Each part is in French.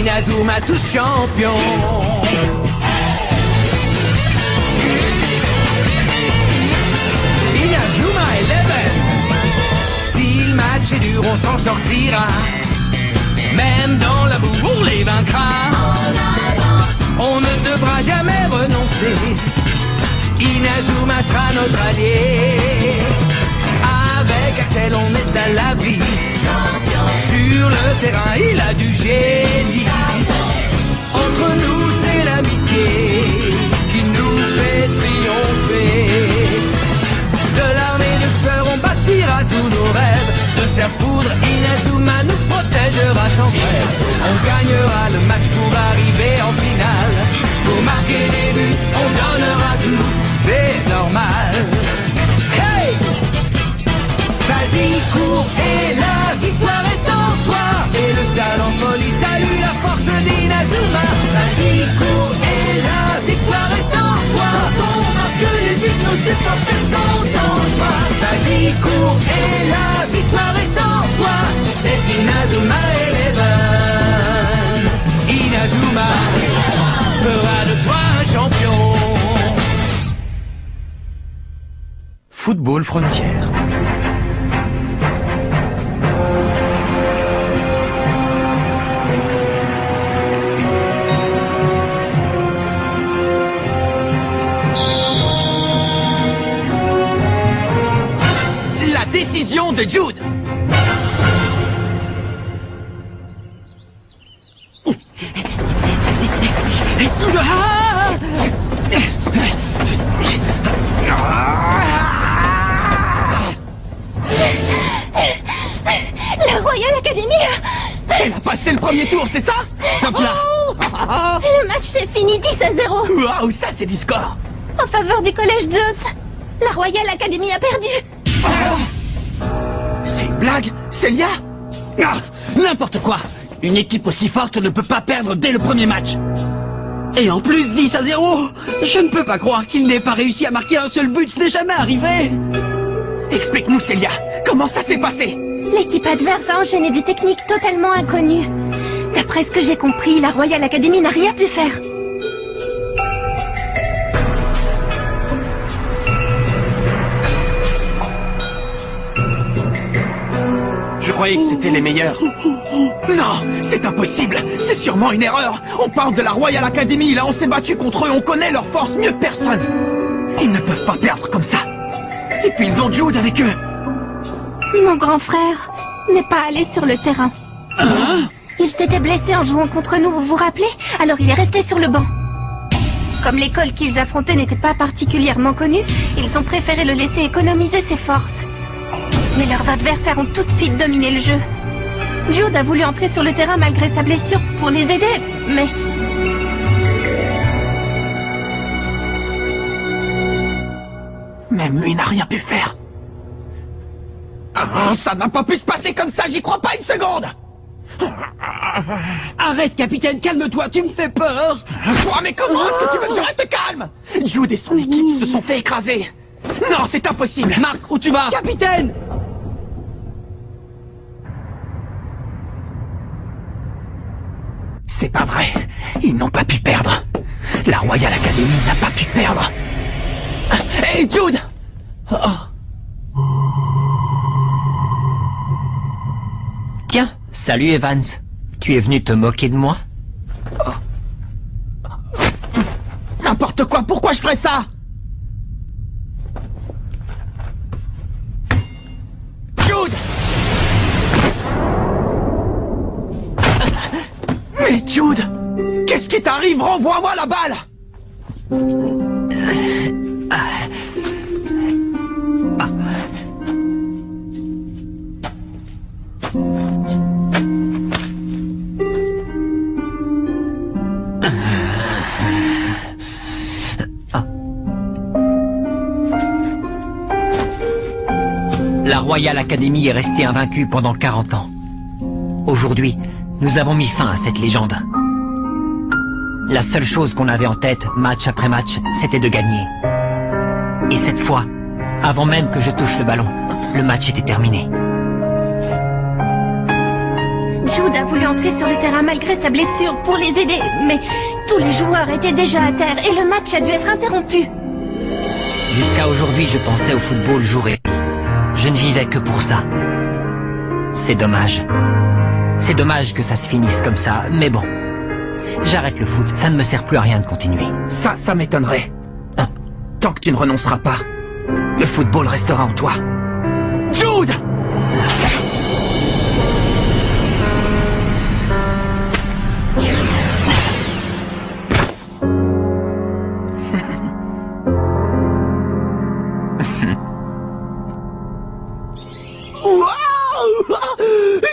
Inazuma tous champions. Inazuma Eleven. Si le match est dur, on s'en sortira. Même dans la boue, on les vaincra. On ne devra jamais renoncer. Inazuma sera notre allié. Avec Axel, on est à l'abri. Sur le terrain, il a du génie. Entre nous, c'est l'amitié qui nous fait triompher. De l'armée de sœurs, on bâtira tous nos rêves. De sa foudre, Inazuma nous protégera sans trêve. On gagnera le match pour arriver en finale. Pour marquer des buts, on donnera tout, c'est normal. Hey! Vas-y, cours et la victoire est en toi. Et le stade en folie salue la force d'Inazuma. Vas-y, cours et la victoire est en toi. Quand on marque les buts, nos supporters sont en joie. Vas-y, cours et la victoire est en toi. C'est Inazuma Eleven. Inazuma fera de toi un champion. Football Frontières. La décision de Jude. La Royal Academy. Elle a passé le premier tour, c'est ça? Top là. Le match s'est fini 10-0. Waouh, ça c'est du score. En faveur du collège Zeus. La Royal Academy a perdu. C'est une blague, Célia? Ah, n'importe quoi. Une équipe aussi forte ne peut pas perdre dès le premier match. Et en plus 10-0. Je ne peux pas croire qu'il n'ait pas réussi à marquer un seul but, ce n'est jamais arrivé. Explique-nous, Célia, comment ça s'est passé? L'équipe adverse a enchaîné des techniques totalement inconnues. D'après ce que j'ai compris, la Royal Academy n'a rien pu faire. Je croyais que c'était les meilleurs. Non, c'est impossible. C'est sûrement une erreur. On parle de la Royal Academy. Là, on s'est battu contre eux. On connaît leur force mieux que personne. Ils ne peuvent pas perdre comme ça. Et puis ils ont Jude avec eux. Mon grand frère n'est pas allé sur le terrain. Hein? Il s'était blessé en jouant contre nous, vous vous rappelez? Alors il est resté sur le banc. Comme l'école qu'ils affrontaient n'était pas particulièrement connue, ils ont préféré le laisser économiser ses forces. Mais leurs adversaires ont tout de suite dominé le jeu. Jude a voulu entrer sur le terrain malgré sa blessure pour les aider, mais... Même lui n'a rien pu faire. Ah, ça n'a pas pu se passer comme ça, j'y crois pas une seconde. Arrête, capitaine, calme-toi, tu me fais peur. Quoi, mais comment est-ce que tu veux que je reste calme? Jude et son équipe se sont fait écraser. Non, c'est impossible. Marc, où tu vas? Capitaine! C'est pas vrai. Ils n'ont pas pu perdre. La Royal Academy n'a pas pu perdre. Hé, Jude! Oh. Tiens, salut Evans. Tu es venu te moquer de moi? N'importe quoi, pourquoi je ferais ça? Jude! Mais Jude! Qu'est-ce qui t'arrive? Renvoie-moi la balle! La Royal Academy est restée invaincue pendant 40 ans. Aujourd'hui, nous avons mis fin à cette légende. La seule chose qu'on avait en tête, match après match, c'était de gagner. Et cette fois, avant même que je touche le ballon, le match était terminé. Jude a voulu entrer sur le terrain malgré sa blessure pour les aider, mais tous les joueurs étaient déjà à terre et le match a dû être interrompu. Jusqu'à aujourd'hui, je pensais au football jour et nuit. Je ne vivais que pour ça. C'est dommage. C'est dommage que ça se finisse comme ça, mais bon. J'arrête le foot, ça ne me sert plus à rien de continuer. Ça m'étonnerait. Tant que tu ne renonceras pas, le football restera en toi. Jude!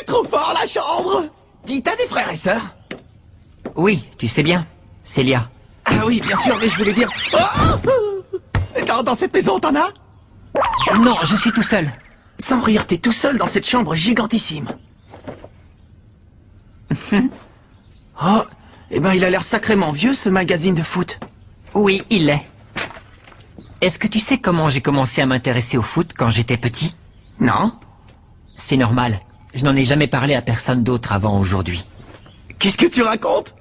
Trop fort la chambre! Dis, t'as des frères et sœurs? Oui, tu sais bien, Célia. Ah oui, bien sûr, mais je voulais dire... Dans cette maison, t'en as? Non, je suis tout seul. Sans rire, t'es tout seul dans cette chambre gigantissime. Oh, eh ben il a l'air sacrément vieux, ce magazine de foot. Oui, il l'est. Est-ce que tu sais comment j'ai commencé à m'intéresser au foot quand j'étais petit? Non? C'est normal. Je n'en ai jamais parlé à personne d'autre avant aujourd'hui. Qu'est-ce que tu racontes?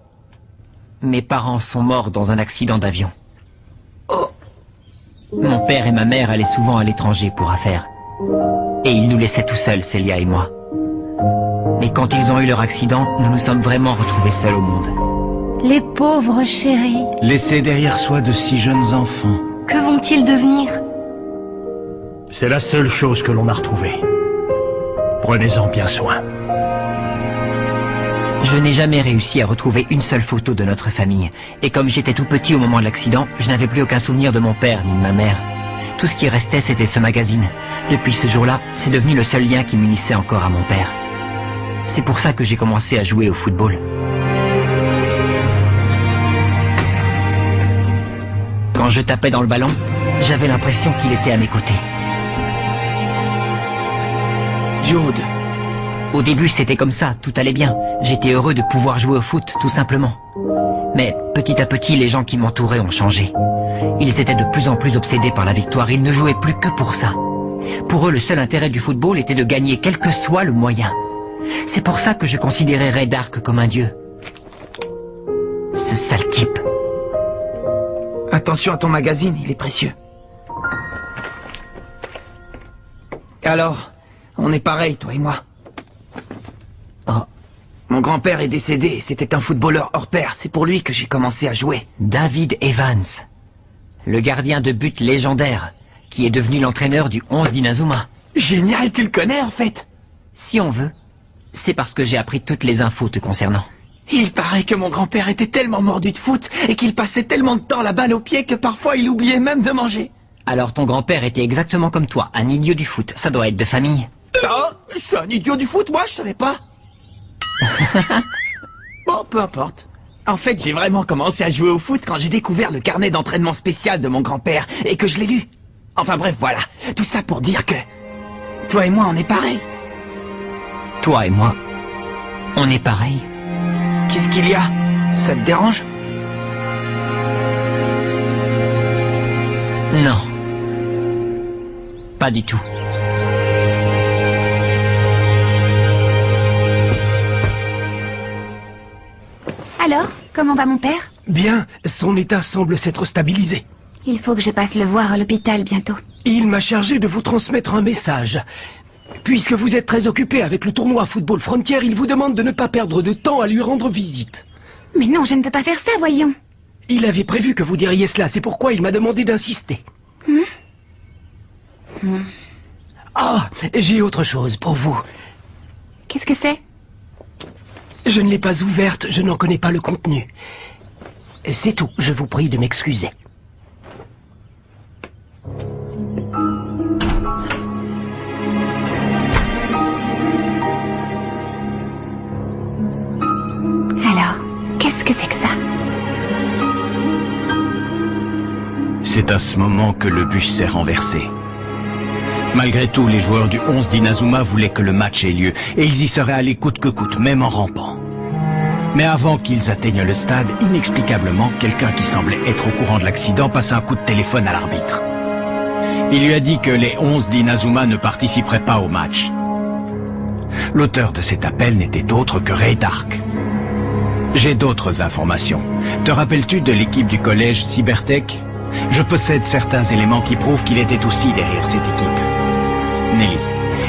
Mes parents sont morts dans un accident d'avion. Oh. Mon père et ma mère allaient souvent à l'étranger pour affaires. Et ils nous laissaient tout seuls, Célia et moi. Mais quand ils ont eu leur accident, nous nous sommes vraiment retrouvés seuls au monde. Les pauvres chéris. Laissés derrière soi de si jeunes enfants. Que vont-ils devenir? C'est la seule chose que l'on a retrouvée. Prenez-en bien soin. Je n'ai jamais réussi à retrouver une seule photo de notre famille. Et comme j'étais tout petit au moment de l'accident, je n'avais plus aucun souvenir de mon père ni de ma mère. Tout ce qui restait, c'était ce magazine. Depuis ce jour-là, c'est devenu le seul lien qui m'unissait encore à mon père. C'est pour ça que j'ai commencé à jouer au football. Quand je tapais dans le ballon, j'avais l'impression qu'il était à mes côtés. Jude. Au début, c'était comme ça, tout allait bien. J'étais heureux de pouvoir jouer au foot, tout simplement. Mais petit à petit, les gens qui m'entouraient ont changé. Ils étaient de plus en plus obsédés par la victoire, ils ne jouaient plus que pour ça. Pour eux, le seul intérêt du football était de gagner quel que soit le moyen. C'est pour ça que je considérais Ray Dark comme un dieu. Ce sale type. Attention à ton magazine, il est précieux. Alors, on est pareil, toi et moi. Oh. Mon grand-père est décédé et c'était un footballeur hors pair. C'est pour lui que j'ai commencé à jouer. David Evans, le gardien de but légendaire, qui est devenu l'entraîneur du 11 d'Inazuma. Génial, tu le connais en fait? Si on veut. C'est parce que j'ai appris toutes les infos te concernant. Il paraît que mon grand-père était tellement mordu de foot et qu'il passait tellement de temps la balle au pied que parfois il oubliait même de manger. Alors ton grand-père était exactement comme toi, un idiot du foot. Ça doit être de famille. Non, je suis un idiot du foot, moi je savais pas. Bon, peu importe. En fait, j'ai vraiment commencé à jouer au foot quand j'ai découvert le carnet d'entraînement spécial de mon grand-père et que je l'ai lu. Enfin bref, voilà. Tout ça pour dire que... toi et moi, on est pareil. Toi et moi, on est pareil. Qu'est-ce qu'il y a? Ça te dérange? Non. Pas du tout. Alors, comment va mon père? Bien, son état semble s'être stabilisé. Il faut que je passe le voir à l'hôpital bientôt. Il m'a chargé de vous transmettre un message. Puisque vous êtes très occupé avec le tournoi Football Frontier, il vous demande de ne pas perdre de temps à lui rendre visite. Mais non, je ne peux pas faire ça, voyons. Il avait prévu que vous diriez cela, c'est pourquoi il m'a demandé d'insister. Ah, j'ai autre chose pour vous. Qu'est-ce que c'est? Je ne l'ai pas ouverte, je n'en connais pas le contenu. C'est tout, je vous prie de m'excuser. Alors, qu'est-ce que c'est que ça? C'est à ce moment que le bus s'est renversé. Malgré tout, les joueurs du 11 d'Inazuma voulaient que le match ait lieu, et ils y seraient allés coûte que coûte, même en rampant. Mais avant qu'ils atteignent le stade, inexplicablement, quelqu'un qui semblait être au courant de l'accident passa un coup de téléphone à l'arbitre. Il lui a dit que les 11 d'Inazuma ne participeraient pas au match. L'auteur de cet appel n'était autre que Ray Dark. J'ai d'autres informations. Te rappelles-tu de l'équipe du collège Cybertech? Je possède certains éléments qui prouvent qu'il était aussi derrière cette équipe. Nelly,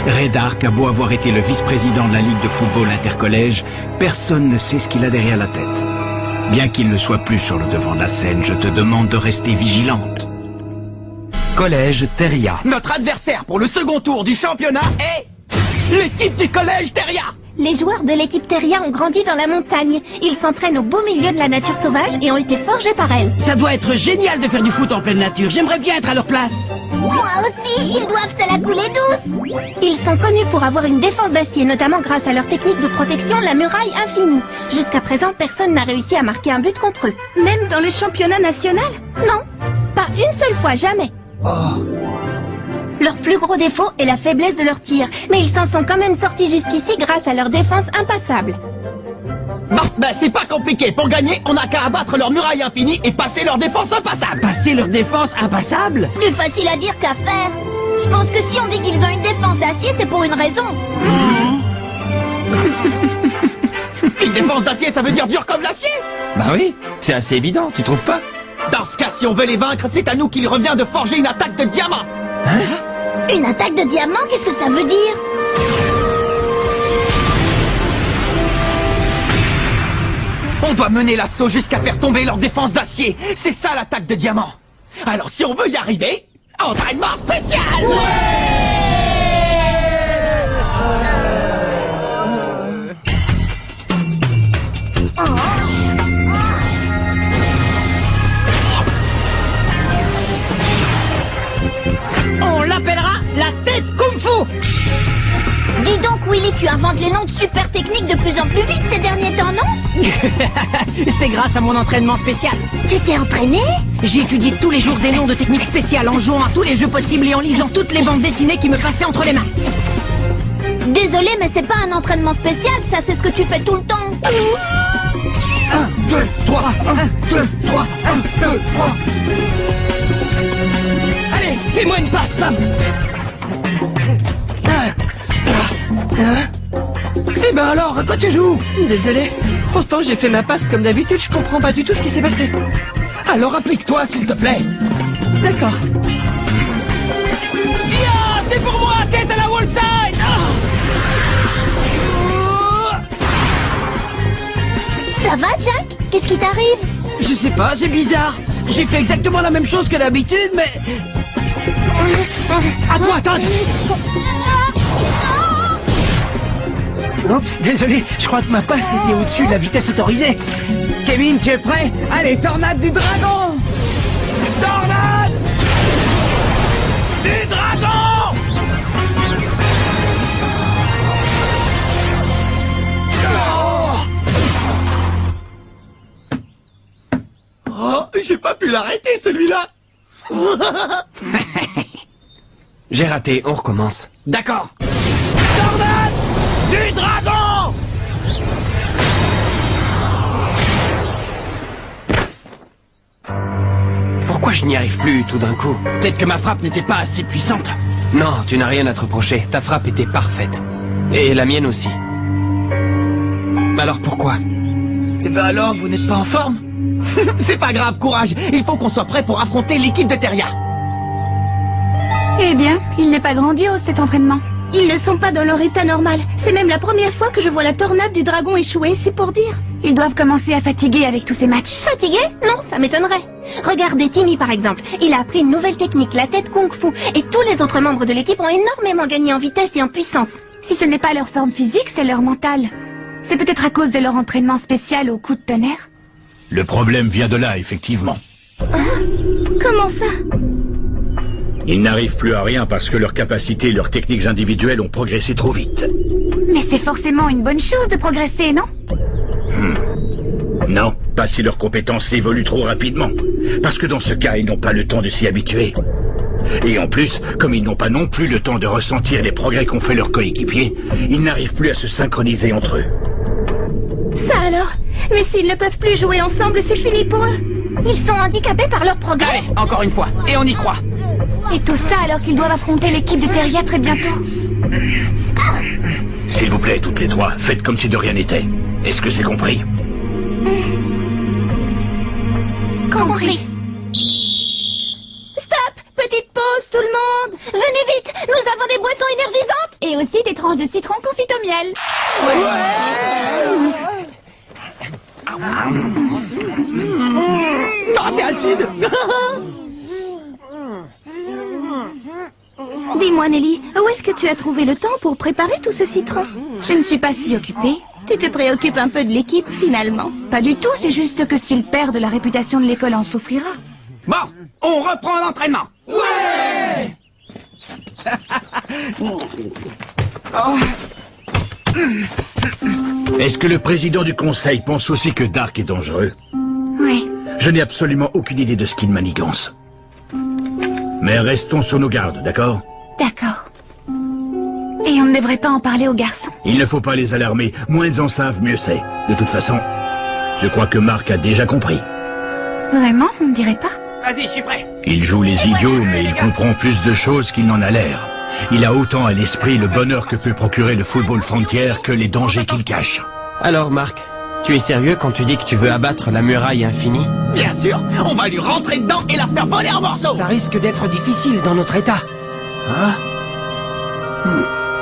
Ray Dark a beau avoir été le vice-président de la Ligue de football intercollège, personne ne sait ce qu'il a derrière la tête. Bien qu'il ne soit plus sur le devant de la scène, je te demande de rester vigilante. Collège Teria. Notre adversaire pour le second tour du championnat est... l'équipe du collège Teria. Les joueurs de l'équipe Teria ont grandi dans la montagne. Ils s'entraînent au beau milieu de la nature sauvage et ont été forgés par elle. Ça doit être génial de faire du foot en pleine nature. J'aimerais bien être à leur place. Moi aussi, ils doivent se la couler douce. Ils sont connus pour avoir une défense d'acier, notamment grâce à leur technique de protection, la muraille infinie. Jusqu'à présent, personne n'a réussi à marquer un but contre eux. Même dans le championnat national? Non, pas une seule fois, jamais. Leur plus gros défaut est la faiblesse de leur tir, mais ils s'en sont quand même sortis jusqu'ici grâce à leur défense impassable. Bon, ben c'est pas compliqué. Pour gagner, on n'a qu'à abattre leur muraille infinie et passer leur défense impassable. Passer leur défense impassable? Plus facile à dire qu'à faire. Je pense que si on dit qu'ils ont une défense d'acier, c'est pour une raison. Une défense d'acier, ça veut dire dur comme l'acier? Bah oui, c'est assez évident, tu trouves pas? Dans ce cas, si on veut les vaincre, c'est à nous qu'il revient de forger une attaque de diamant. Hein? Une attaque de diamant, qu'est-ce que ça veut dire? On doit mener l'assaut jusqu'à faire tomber leur défense d'acier. C'est ça l'attaque de diamant. Alors si on veut y arriver, entraînement spécial. On l'appellera la tête Kung Fu. Dis donc, Willy, tu inventes les noms de super techniques de plus en plus vite ces derniers temps, non? C'est grâce à mon entraînement spécial. Tu t'es entraîné? J'ai étudié tous les jours des noms de techniques spéciales en jouant à tous les jeux possibles et en lisant toutes les bandes dessinées qui me passaient entre les mains. Désolé, mais c'est pas un entraînement spécial, ça c'est ce que tu fais tout le temps. 1, 2, 3, 1, 2, 3, 1, 2, 3. Allez, fais-moi une passe, Sam. Eh ben alors, à quoi tu joues? Désolé. Pourtant, j'ai fait ma passe comme d'habitude, je comprends pas du tout ce qui s'est passé. Alors applique-toi, s'il te plaît. D'accord. Tiens, c'est pour moi, tête à la wall side. Ça va, Jack? Qu'est-ce qui t'arrive? Je sais pas, c'est bizarre. J'ai fait exactement la même chose que d'habitude, mais... Attends, attends. Oups, désolé, je crois que ma passe était au-dessus de la vitesse autorisée. Kevin, tu es prêt? Allez, tornade du dragon! Tornade du dragon! Oh, j'ai pas pu l'arrêter, celui-là. J'ai raté, on recommence. D'accord. Tornade du dragon! Pourquoi je n'y arrive plus tout d'un coup? Peut-être que ma frappe n'était pas assez puissante. Non, tu n'as rien à te reprocher, ta frappe était parfaite. Et la mienne aussi. Alors pourquoi? Eh ben alors, vous n'êtes pas en forme? C'est pas grave, courage. Il faut qu'on soit prêt pour affronter l'équipe de Teria. Eh bien, il n'est pas grandiose cet entraînement. Ils ne sont pas dans leur état normal. C'est même la première fois que je vois la tornade du dragon échouer, c'est pour dire. Ils doivent commencer à fatiguer avec tous ces matchs. Fatigué? Non, ça m'étonnerait. Regardez Timmy par exemple. Il a appris une nouvelle technique, la tête Kung Fu. Et tous les autres membres de l'équipe ont énormément gagné en vitesse et en puissance. Si ce n'est pas leur forme physique, c'est leur mental. C'est peut-être à cause de leur entraînement spécial au coup de tonnerre. Le problème vient de là, effectivement. Comment ça? Ils n'arrivent plus à rien parce que leurs capacités et leurs techniques individuelles ont progressé trop vite. Mais c'est forcément une bonne chose de progresser, non? Non, pas si leurs compétences évoluent trop rapidement. Parce que dans ce cas, ils n'ont pas le temps de s'y habituer. Et en plus, comme ils n'ont pas non plus le temps de ressentir les progrès qu'ont fait leurs coéquipiers, ils n'arrivent plus à se synchroniser entre eux. Ça alors? Mais s'ils ne peuvent plus jouer ensemble, c'est fini pour eux. Ils sont handicapés par leur progrès. Allez, encore une fois, et on y croit. Et tout ça alors qu'ils doivent affronter l'équipe de Teria très bientôt. S'il vous plaît, toutes les trois, faites comme si de rien n'était. Est-ce que c'est compris? Compris. Stop! Petite pause, tout le monde! Venez vite, nous avons des boissons énergisantes. Et aussi des tranches de citron confites au miel. Oh, c'est acide. Dis-moi, Nelly, où est-ce que tu as trouvé le temps pour préparer tout ce citron? Je ne suis pas si occupée. Tu te préoccupes un peu de l'équipe, finalement. Pas du tout, c'est juste que s'il perd, la réputation de l'école en souffrira. Bon, on reprend l'entraînement. Ouais. Est-ce que le président du conseil pense aussi que Dark est dangereux? Oui. Je n'ai absolument aucune idée de ce qu'il manigance. Mais restons sur nos gardes, d'accord? D'accord. Et on ne devrait pas en parler aux garçons. Il ne faut pas les alarmer. Moins ils en savent, mieux c'est. De toute façon, je crois que Mark a déjà compris. Vraiment, on ne dirait pas. Vas-y, je suis prêt. Il joue les idiots, mais il comprend plus de choses qu'il n'en a l'air. Il a autant à l'esprit le bonheur que peut procurer le football frontier que les dangers qu'il cache. Alors, Mark, tu es sérieux quand tu dis que tu veux abattre la muraille infinie? Bien sûr, on va lui rentrer dedans et la faire voler en morceaux. Ça risque d'être difficile dans notre état. Hein?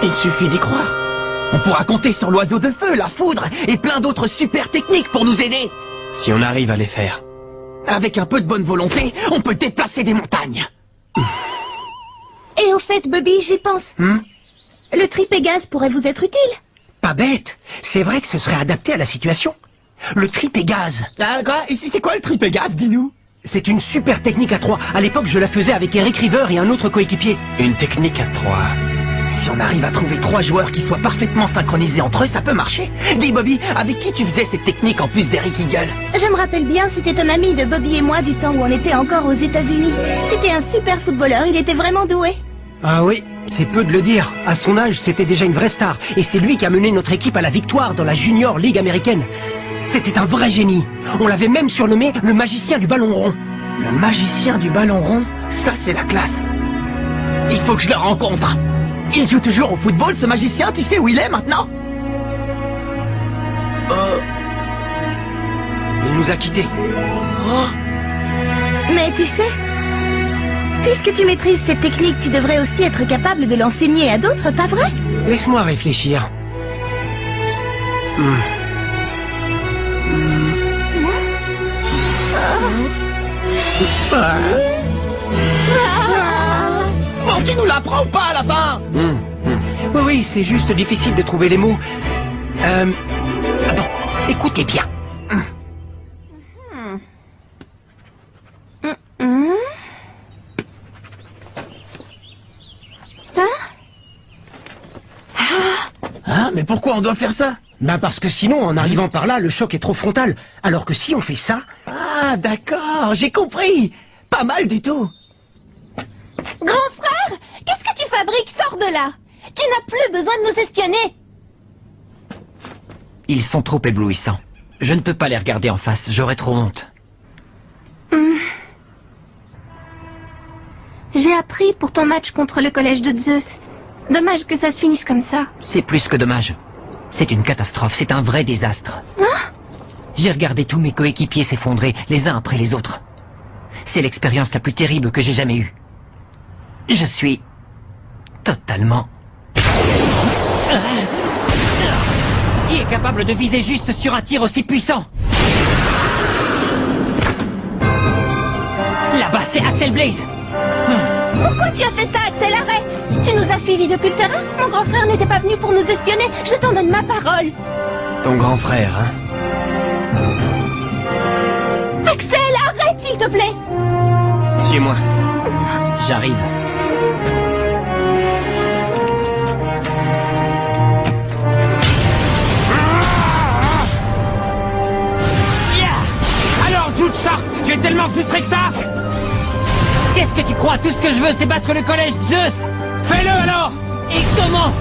Il suffit d'y croire. On pourra compter sur l'oiseau de feu, la foudre et plein d'autres super techniques pour nous aider. Si on arrive à les faire. Avec un peu de bonne volonté, on peut déplacer des montagnes. Et au fait, Bobby, j'y pense. Le tripégaz pourrait vous être utile. Pas bête. C'est vrai que ce serait adapté à la situation. Le tripégaz. Ah, quoi? Et c'est quoi le tripégaz, dis-nous? C'est une super technique à 3. À l'époque, je la faisais avec Eric River et un autre coéquipier. Une technique à 3. Si on arrive à trouver 3 joueurs qui soient parfaitement synchronisés entre eux, ça peut marcher. Dis Bobby, avec qui tu faisais cette technique en plus d'Eric Eagle? Je me rappelle bien, c'était un ami de Bobby et moi du temps où on était encore aux États-Unis. C'était un super footballeur, il était vraiment doué. Ah oui, c'est peu de le dire. À son âge, c'était déjà une vraie star. Et c'est lui qui a mené notre équipe à la victoire dans la Junior League américaine. C'était un vrai génie. On l'avait même surnommé le magicien du ballon rond. Le magicien du ballon rond? Ça, c'est la classe. Il faut que je le rencontre. Il joue toujours au football, ce magicien, tu sais où il est maintenant? Il nous a quittés. Mais tu sais, puisque tu maîtrises cette technique, tu devrais aussi être capable de l'enseigner à d'autres, pas vrai? Laisse-moi réfléchir. Bon, tu nous l'apprends ou pas à la fin? Oui, oui, c'est juste difficile de trouver les mots. Bon, écoutez bien. Hein? Mais pourquoi on doit faire ça? Ben parce que sinon, en arrivant par là, le choc est trop frontal. Alors que si on fait ça... Ah, d'accord, j'ai compris. Pas mal du tout. Grand frère, qu'est-ce que tu fabriques? Sors de là. Tu n'as plus besoin de nous espionner. Ils sont trop éblouissants. Je ne peux pas les regarder en face, j'aurais trop honte. J'ai appris pour ton match contre le collège de Zeus. Dommage que ça se finisse comme ça. C'est plus que dommage. C'est une catastrophe, c'est un vrai désastre. J'ai regardé tous mes coéquipiers s'effondrer, les uns après les autres. C'est l'expérience la plus terrible que j'ai jamais eue. Je suis... totalement... Qui est capable de viser juste sur un tir aussi puissant? Là-bas, c'est Axel Blaze. Pourquoi tu as fait ça, Axel? Arrête! Tu nous as suivis depuis le terrain? Mon grand frère n'était pas venu pour nous espionner. Je t'en donne ma parole. Ton grand frère, hein? Axel, arrête, s'il te plaît! Suis-moi. J'arrive. Alors, Jude Shark, tu es tellement frustré que ça? Qu'est-ce que tu crois? Tout ce que je veux, c'est battre le collège Zeus. Fais-le alors! Et comment?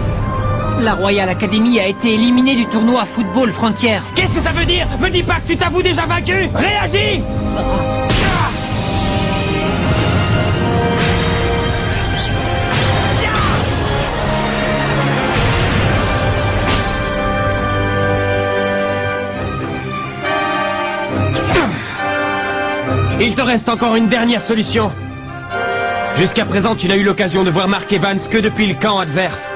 La Royal Academy a été éliminée du tournoi Football Frontier. Qu'est-ce que ça veut dire? Me dis pas que tu t'avoues déjà vaincu! Réagis! Il te reste encore une dernière solution. Jusqu'à présent, tu n'as eu l'occasion de voir Mark Evans que depuis le camp adverse.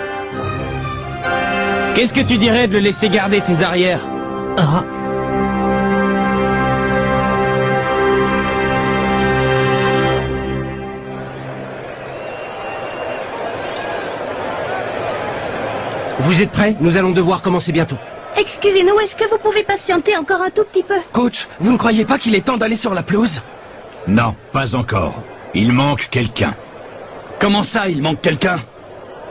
Qu'est-ce que tu dirais de le laisser garder tes arrières? Ah. Vous êtes prêts? Nous allons devoir commencer bientôt. Excusez-nous, est-ce que vous pouvez patienter encore un tout petit peu? Coach, vous ne croyez pas qu'il est temps d'aller sur la pelouse? Non, pas encore. Il manque quelqu'un. Comment ça, il manque quelqu'un?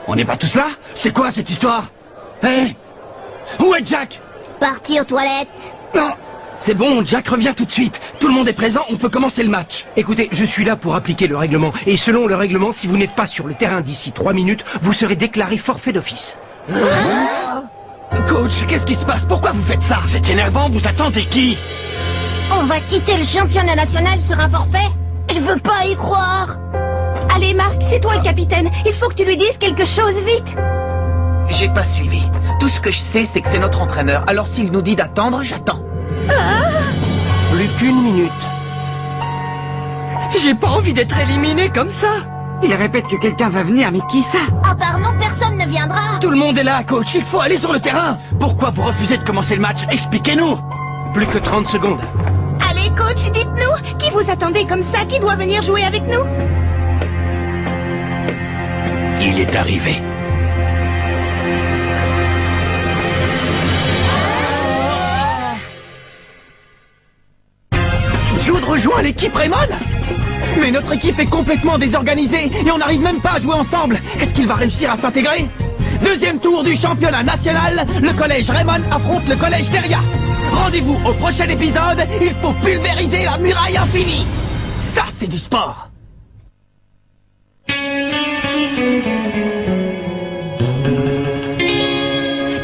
On n'est pas tous là? C'est quoi cette histoire? Hé? Où est Jack? Parti aux toilettes. Non. C'est bon, Jack revient tout de suite. Tout le monde est présent, on peut commencer le match. Écoutez, je suis là pour appliquer le règlement. Et selon le règlement, si vous n'êtes pas sur le terrain d'ici 3 minutes, vous serez déclaré forfait d'office. Coach, qu'est-ce qui se passe? Pourquoi vous faites ça? C'est énervant, vous attendez qui? On va quitter le championnat national sur un forfait? Je veux pas y croire. Allez, Marc, c'est toi le capitaine. Il faut que tu lui dises quelque chose, vite. J'ai pas suivi. Tout ce que je sais, c'est que c'est notre entraîneur. Alors s'il nous dit d'attendre, j'attends. Plus qu'une minute. J'ai pas envie d'être éliminé comme ça. Il répète que quelqu'un va venir, mais qui ça? À part nous, personne ne viendra. Tout le monde est là, coach, il faut aller sur le terrain. Pourquoi vous refusez de commencer le match? Expliquez-nous. Plus que 30 secondes. Allez, coach, dites-nous. Qui vous attendez comme ça? Qui doit venir jouer avec nous? Il est arrivé. Jude rejoint l'équipe Raymond? Mais notre équipe est complètement désorganisée et on n'arrive même pas à jouer ensemble. Est-ce qu'il va réussir à s'intégrer? Deuxième tour du championnat national, le collège Raymond affronte le collège Deria. Rendez-vous au prochain épisode, il faut pulvériser la muraille infinie. Ça, c'est du sport.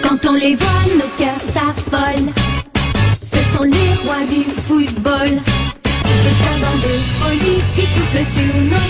Quand on les voit, nos cœurs s'affolent. Ce sont les rois du football. C'est un vent de folie qui souffle sur nos